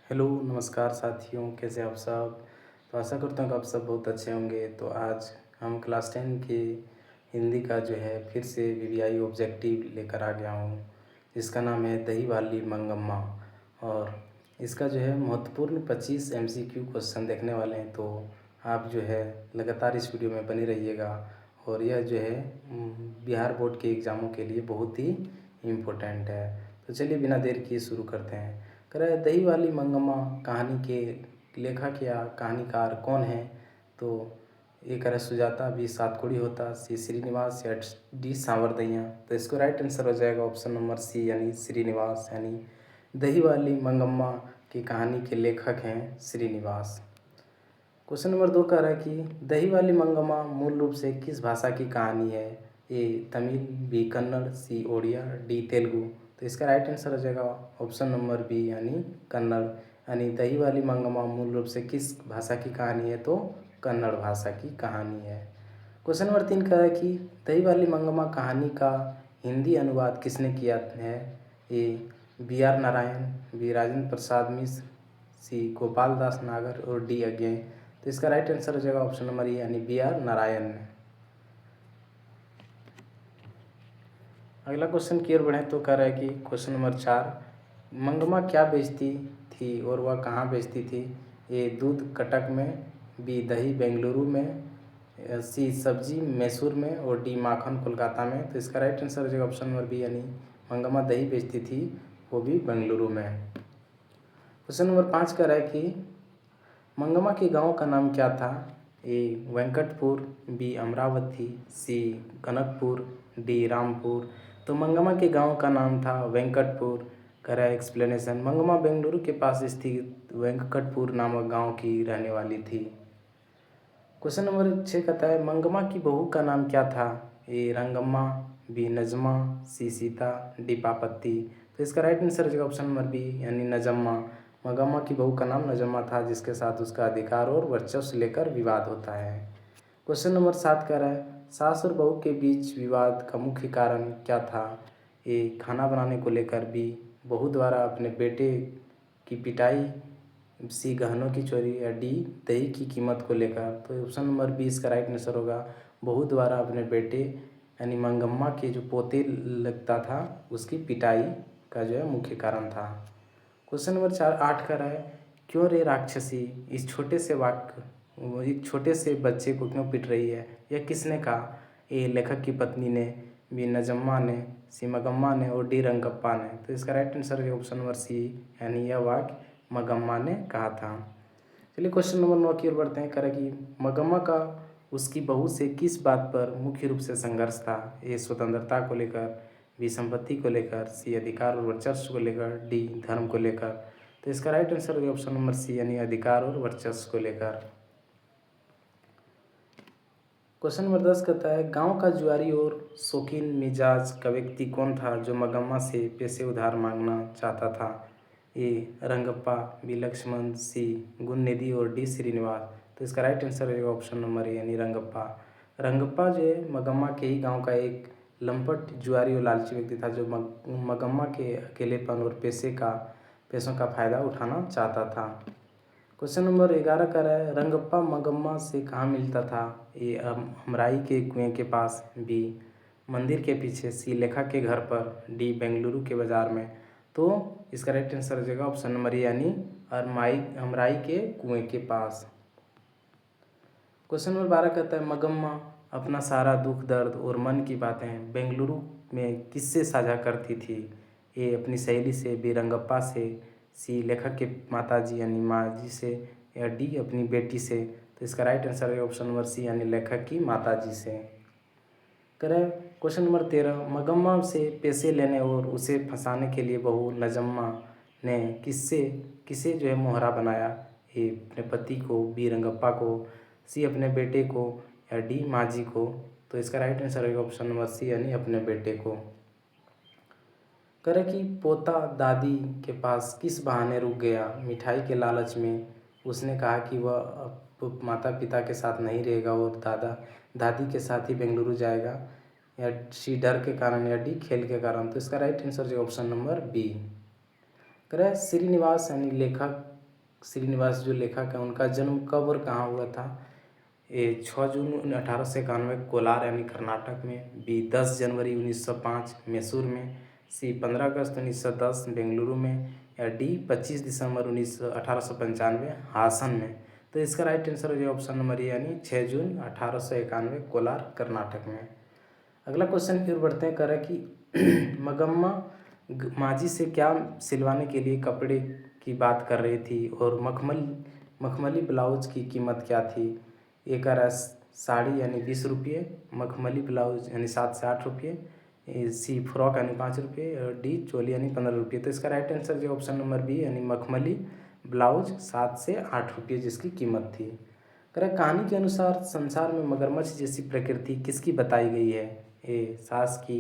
Hello, नमस्कार साथियों, कैसे आप सब। तो आशा करता हूँ कि आप सब बहुत अच्छे होंगे। तो आज हम क्लास 10 की हिंदी का जो है फिर से वीवीआई ऑब्जेक्टिव लेकर आ गया हूँ, जिसका नाम है दही वाली मंगम्मा। और इसका जो है महत्वपूर्ण 25 एमसीक्यू क्वेश्चन देखने वाले हैं। तो आप जो है लगातार इस वीडियो में बने रहिएगा। और यह जो है बिहार बोर्ड के एग्ज़ामों के लिए बहुत ही इम्पोर्टेंट है। तो चलिए बिना देर किए शुरू करते हैं। कह रहा है दही वाली मंगम्मा कहानी के लेखक या कहानीकार कौन है। तो ये कह रहा है सुजाता, बी सातकोड़ी होता, सी श्रीनिवास या डी सांवरदैया। तो इसको राइट आंसर हो जाएगा ऑप्शन नंबर सी यानी श्रीनिवास। यानी दही वाली मंगम्मा की कहानी के लेखक हैं श्रीनिवास। क्वेश्चन नंबर 2 कह रहा है कि दही वाली मंगम्मा मूल रूप से किस भाषा की कहानी है। ए तमिल, बी कन्नड़, सी ओडिया, डी तेलुगु। तो इसका राइट आंसर हो जाएगा ऑप्शन नंबर बी यानी कन्नड़। यानी दही वाली मंगम्मा मूल रूप से किस भाषा की कहानी है, तो कन्नड़ भाषा की कहानी है। क्वेश्चन नंबर 3 कह रहा है कि दही वाली मंगम्मा कहानी का हिंदी अनुवाद किसने किया है। A B R Narayan, B Rajendra Prasad Mishra, C Gopal Das Nagar और डी अज्ञे। तो इसका राइट आंसर हो जाएगा ऑप्शन नंबर ए यानी बी आर नारायण ने। अगला क्वेश्चन की ओर बढ़ें तो कह रहा है कि क्वेश्चन नंबर 4, मंगम्मा क्या बेचती थी और वह कहाँ बेचती थी। ए दूध कटक में, बी दही बेंगलुरु में, सी सब्जी मैसूर में और डी माखन कोलकाता में। तो इसका राइट आंसर हो जाएगा ऑप्शन नंबर बी यानी मंगम्मा दही बेचती थी, वो भी बेंगलुरु में। क्वेश्चन नंबर 5 कह रहा है कि मंगम्मा के गांव का नाम क्या था। ए वेंकटपुर, बी अमरावती, सी कनकपुर, डी रामपुर। तो मंगम्मा के गांव का नाम था वेंकटपुर। करा एक्सप्लेनेशन, मंगम्मा बेंगलुरु के पास स्थित वेंकटपुर नामक गांव की रहने वाली थी। क्वेश्चन नंबर 6 कहता है मंगम्मा की बहू का नाम क्या था। ए रंगम्मा, बी नजमा, सी सीता, डी पापत्ती। तो इसका राइट आंसर हो जाएगा ऑप्शन नंबर बी यानी नजम्मा। मंगम्मा की बहू का नाम नजम्मा था, जिसके साथ उसका अधिकार और वर्चस्व लेकर विवाद होता है। क्वेश्चन नंबर 7 कह रहा है सास और बहू के बीच विवाद का मुख्य कारण क्या था। ए खाना बनाने को लेकर, बी बहू द्वारा अपने बेटे की पिटाई, सी गहनों की चोरी या डी दही की कीमत को लेकर। तो ऑप्शन नंबर बी इसका राइट आंसर होगा बहू द्वारा अपने बेटे यानी मंगम्मा के जो पोते लगता था उसकी पिटाई का जो है मुख्य कारण था। क्वेश्चन नंबर 8 कर रहा है क्यों रे राक्षसी इस छोटे से वाक्य एक छोटे से बच्चे को क्यों पीट रही है, यह किसने कहा। ए लेखक की पत्नी ने, बी नजम्मा ने, सी मंगम्मा ने और डी रंगप्पा ने। तो इसका राइट आंसर है ऑप्शन नंबर सी यानी यह वाक्य मंगम्मा ने कहा था। चलिए क्वेश्चन नंबर 9 की ओर बढ़ते हैं। करें कि मंगम्मा का उसकी बहू से किस बात पर मुख्य रूप से संघर्ष था। ए स्वतंत्रता को लेकर, बी संपत्ति को लेकर, सी अधिकार और वर्चस्व को लेकर, डी धर्म को लेकर। तो इसका राइट आंसर है ऑप्शन नंबर सी यानी अधिकार और वर्चस्व को लेकर। क्वेश्चन नंबर 10 कहता है गांव का जुआरी और शौकीन मिजाज का व्यक्ति कौन था जो मंगम्मा से पैसे उधार मांगना चाहता था। ए रंगप्पा, बी लक्ष्मण, सी गुणनिधि और डी श्रीनिवास। तो इसका राइट आंसर है ऑप्शन नंबर ए यानी रंगप्पा। रंगप्पा जो है मंगम्मा के ही गांव का एक लंपट जुआरी और लालची व्यक्ति था, जो मंगम्मा के अकेलेपन और पैसों का फायदा उठाना चाहता था। क्वेश्चन नंबर 11 का है रंगप्पा मंगम्मा से कहाँ मिलता था। ए हमराई के कुएं के पास, बी मंदिर के पीछे, सी लेखक के घर पर, डी बेंगलुरु के बाजार में। तो इसका राइट आंसर हो जाएगा ऑप्शन नंबर ए यानी हमराई के कुएं के पास। क्वेश्चन नंबर 12 कहता है मंगम्मा अपना सारा दुख दर्द और मन की बातें बेंगलुरु में किससे साझा करती थी। ए अपनी सहेली से, बी रंगप्पा से, सी लेखक के माताजी यानी माँ जी से या डी अपनी बेटी से। तो इसका राइट आंसर है ऑप्शन नंबर सी यानी लेखक की माताजी से। करें क्वेश्चन नंबर 13 मंगम्मा से पैसे लेने और उसे फंसाने के लिए बहू नजम्मा ने किसे जो है मोहरा बनाया। ए अपने पति को, बी रंगप्पा को, सी अपने बेटे को या डी माँ जी को। तो इसका राइट आंसर है ऑप्शन नंबर सी यानी अपने बेटे को। करें कि पोता दादी के पास किस बहाने रुक गया। मिठाई के लालच में उसने कहा कि वह अब माता पिता के साथ नहीं रहेगा और दादी के साथ ही बेंगलुरु जाएगा, या सी डर के कारण, या डी खेल के कारण। तो इसका राइट आंसर है ऑप्शन नंबर बी। करें श्रीनिवास यानी लेखक श्रीनिवास जो लेखक है उनका जन्म कब और कहाँ हुआ था? ए 6 जून 1891 कोलार यानी कर्नाटक में। बी 10 जनवरी 1905 मैसूर में। सी 15 अगस्त 1910 बेंगलुरु में। या डी 25 दिसंबर 1895 हासन में। तो इसका राइट आंसर हो जाएगा ऑप्शन नंबर ए यानी 6 जून 1891 कोलार कर्नाटक में। अगला क्वेश्चन की ओर बढ़ते हैं। कह रहा है कि मगम्मा मांझी से क्या सिलवाने के लिए कपड़े की बात कर रही थी और मखमली ब्लाउज की कीमत क्या थी? ए कह रहा है साड़ी यानी 20 रुपये, मखमली ब्लाउज यानी 7 से 8 रुपये, सी फ्रॉक यानी 5 रुपये और डी चोली यानी 15 रुपये। तो इसका राइट आंसर जो ऑप्शन नंबर बी यानी मखमली ब्लाउज 7 से 8 रुपये जिसकी कीमत थी। कह रहा है कहानी के अनुसार संसार में मगरमच्छ जैसी प्रकृति किसकी बताई गई है? ए सास की,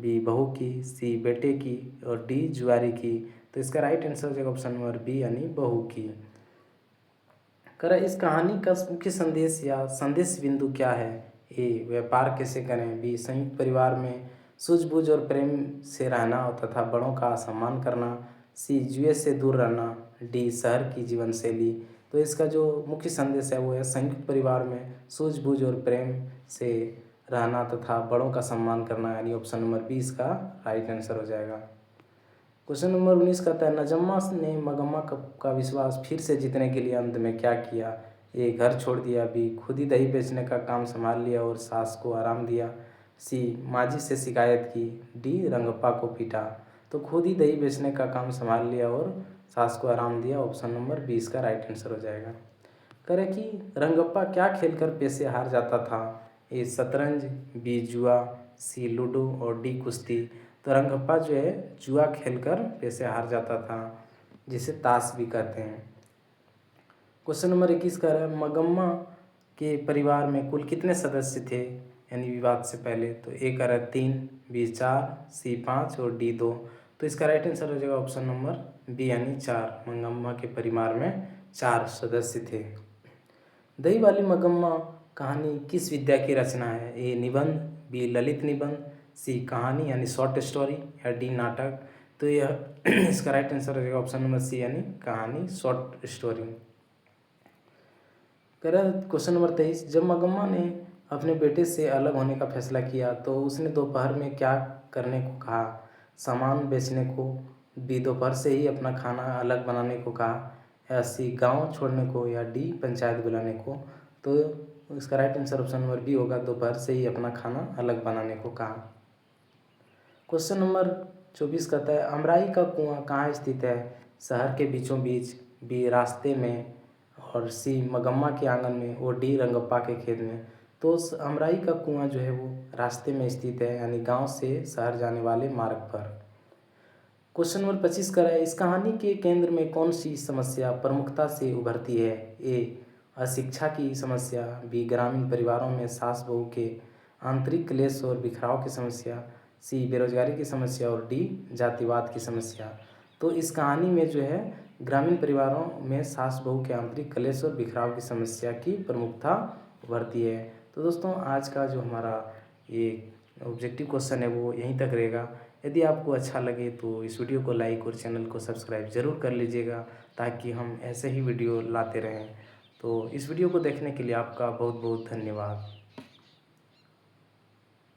बी बहू की, सी बेटे की और डी जुआरी की। तो इसका राइट आंसर हो जाएगा ऑप्शन नंबर बी यानी बहू की। कह रहा है इस कहानी का मुख्य संदेश या संदेश बिंदु क्या है? ए व्यापार कैसे करें, बी संयुक्त परिवार में सूझबूझ और प्रेम से रहना तथा बड़ों का सम्मान करना, सी जुए से दूर रहना, डी शहर की जीवन शैली। तो इसका जो मुख्य संदेश है वो है संयुक्त परिवार में सूझबूझ और प्रेम से रहना तथा बड़ों का सम्मान करना यानी ऑप्शन नंबर बी इसका राइट आंसर हो जाएगा। क्वेश्चन नंबर 19 कहता है नजम्मा ने मगम्मा का विश्वास फिर से जीतने के लिए अंत में क्या किया? ए घर छोड़ दिया, बी खुद ही दही बेचने का काम संभाल लिया और सास को आराम दिया, सी माजी से शिकायत की, डी रंगप्पा को पीटा। तो खुद ही दही बेचने का काम संभाल लिया और सास को आराम दिया, ऑप्शन नंबर बी इसका राइट आंसर हो जाएगा। करें कि रंगप्पा क्या खेलकर पैसे हार जाता था? ए शतरंज, बी जुआ, सी लूडो और डी कुश्ती। तो रंगप्पा जो है जुआ खेलकर पैसे हार जाता था जिसे ताश भी कहते हैं। क्वेश्चन नंबर 21 कह रहा है मगम्मा के परिवार में कुल कितने सदस्य थे यानी विवाद से पहले? तो ए कह रहा है 3, बी 4, सी 5 और डी 2। तो इसका राइट आंसर हो जाएगा ऑप्शन नंबर बी यानी 4। मगम्मा के परिवार में 4 सदस्य थे। दही वाली मगम्मा कहानी किस विद्या की रचना है? ए निबंध, बी ललित निबंध, सी कहानी यानी शॉर्ट स्टोरी या डी नाटक। तो यह इसका राइट आंसर हो जाएगा ऑप्शन नंबर सी यानी कहानी शॉर्ट स्टोरी। कह रहा है क्वेश्चन नंबर 23 जब मगम्मा ने अपने बेटे से अलग होने का फैसला किया तो उसने दोपहर में क्या करने को कहा? सामान बेचने को, बी दोपहर से ही अपना खाना अलग बनाने को कहा, या सी गांव छोड़ने को, या डी पंचायत बुलाने को। तो इसका right answer option number B होगा, दोपहर से ही अपना खाना अलग बनाने को कहा। क्वेश्चन नंबर 24 कहता है अमराई का कुआं कहाँ स्थित है? शहर के बीचों बीच, बी रास्ते में और सी मगम्मा के आंगन में और डी रंगप्पा के खेत में। तो अमराई का कुआं जो है वो रास्ते में स्थित है यानी गांव से शहर जाने वाले मार्ग पर। क्वेश्चन नंबर 25 कर रहा है इस कहानी के केंद्र में कौन सी समस्या प्रमुखता से उभरती है? ए अशिक्षा की समस्या, बी ग्रामीण परिवारों में सास बहू के आंतरिक क्लेश और बिखराव की समस्या, सी बेरोजगारी की समस्या और डी जातिवाद की समस्या। तो इस कहानी में जो है ग्रामीण परिवारों में सास बहू के आंतरिक क्लेश और बिखराव की समस्या की प्रमुखता उभरती है। तो दोस्तों आज का जो हमारा ये ऑब्जेक्टिव क्वेश्चन है वो यहीं तक रहेगा। यदि आपको अच्छा लगे तो इस वीडियो को लाइक और चैनल को सब्सक्राइब ज़रूर कर लीजिएगा ताकि हम ऐसे ही वीडियो लाते रहें। तो इस वीडियो को देखने के लिए आपका बहुत बहुत धन्यवाद।